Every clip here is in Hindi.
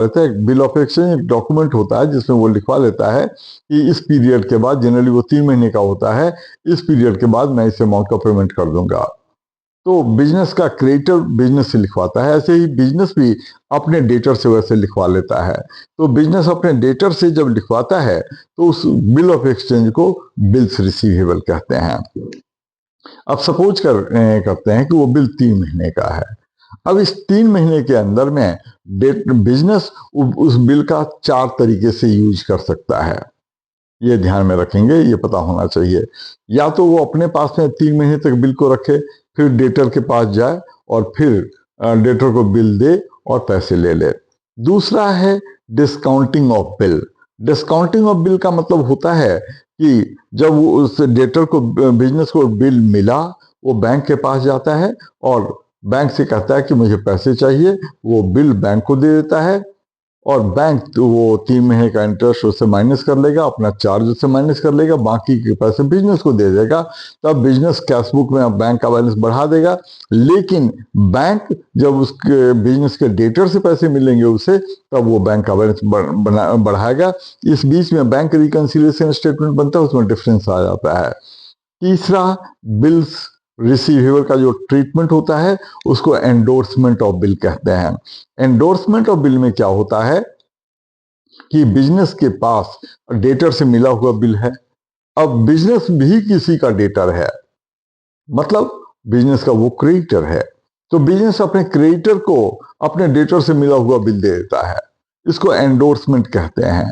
रहता है। बिल ऑफ एक्सचेंज एक डॉक्यूमेंट होता है जिसमें वो लिखवा लेता है कि इस पीरियड के बाद, जनरली वो 3 महीने का होता है, इस पीरियड के बाद मैं इस अमाउंट का पेमेंट कर दूंगा। तो बिजनेस का क्रेडिटर बिजनेस से लिखवाता है, ऐसे ही बिजनेस भी अपने डेटर से वैसे लिखवा लेता है। तो बिजनेस अपने डेटर से जब लिखवाता है तो उस बिल ऑफ एक्सचेंज को बिल्स रिसीवेबल कहते हैं। अब सपोज करते हैं कि वो बिल 3 महीने का है। अब इस 3 महीने के अंदर में बिजनेस उस बिल का 4 तरीके से यूज कर सकता है। ये ध्यान में रखेंगे, ये पता होना चाहिए। या तो वो अपने पास में 3 महीने तक बिल को रखे, फिर डेटर के पास जाए और फिर डेटर को बिल दे और पैसे ले ले। दूसरा है discounting of bill. Discounting of bill का मतलब होता है कि जब वो उस डेटर को, बिजनेस को बिल मिला, वो बैंक के पास जाता है और बैंक से कहता है कि मुझे पैसे चाहिए, वो बिल बैंक को दे देता है और बैंक तो वो 3 महीने का इंटरेस्ट उससे माइनस कर लेगा, अपना चार्ज उससे माइनस कर लेगा, बाकी के पैसे बिजनेस को दे देगा। तब बिजनेस कैश बुक में बैंक का बैलेंस बढ़ा देगा। लेकिन बैंक जब उसके बिजनेस के डेटर से पैसे मिलेंगे उसे, तब वो बैंक का बैलेंस बढ़ाएगा। इस बीच में बैंक रिकंसिलिएशन स्टेटमेंट बनता है, उसमें डिफरेंस आ जाता है। तीसरा, बिल्स रिसीवेबल का जो ट्रीटमेंट होता है उसको एंडोर्समेंट ऑफ बिल कहते हैं। एंडोर्समेंट ऑफ बिल में क्या होता है कि बिजनेस के पास डेटर से मिला हुआ बिल है, अब बिजनेस भी किसी का डेटर है, मतलब बिजनेस का वो क्रेडिटर है, तो बिजनेस अपने क्रेडिटर को अपने डेटर से मिला हुआ बिल दे देता है, इसको एंडोर्समेंट कहते हैं।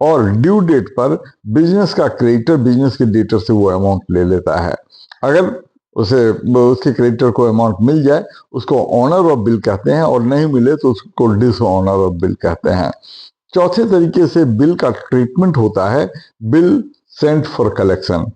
और ड्यू डेट पर बिजनेस का क्रेडिटर बिजनेस के डेटर से वो अमाउंट ले लेता है। अगर उसके क्रेडिटर को अमाउंट मिल जाए उसको ऑनर ऑफ बिल कहते हैं, और नहीं मिले तो उसको डिसऑनर ऑफ बिल कहते हैं। चौथे तरीके से बिल का ट्रीटमेंट होता है बिल सेंट फॉर कलेक्शन।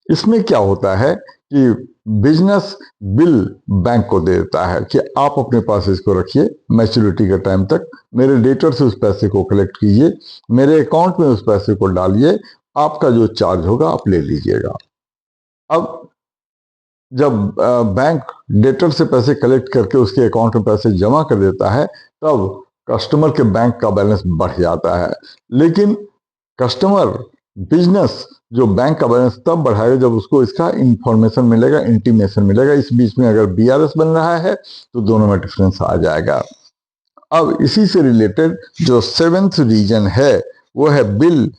इसमें क्या होता है कि बिजनेस बिल बैंक को दे देता है कि आप अपने पास इसको रखिए, मैच्योरिटी के टाइम तक मेरे डेटर से उस पैसे को कलेक्ट कीजिए, मेरे अकाउंट में उस पैसे को डालिए, आपका जो चार्ज होगा आप ले लीजिएगा। अब जब बैंक डेटर से पैसे कलेक्ट करके उसके अकाउंट में पैसे जमा कर देता है, तब कस्टमर के बैंक का बैलेंस बढ़ जाता है। लेकिन कस्टमर बिजनेस जो बैंक का बैलेंस तब बढ़ाएगा जब उसको इसका इंफॉर्मेशन मिलेगा, इंटीमेशन मिलेगा। इस बीच में अगर बीआरएस बन रहा है तो दोनों में डिफरेंस आ जाएगा। अब इसी से रिलेटेड जो 7th रीजन है वो है bill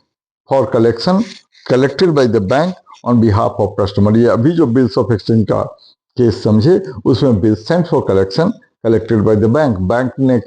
for collection collected by the bank on behalf of customer. ये अभी जो बिल्स ऑफ एक्सचेंज का केस समझे उसमें bill sent for collection collected by the bank, bank ने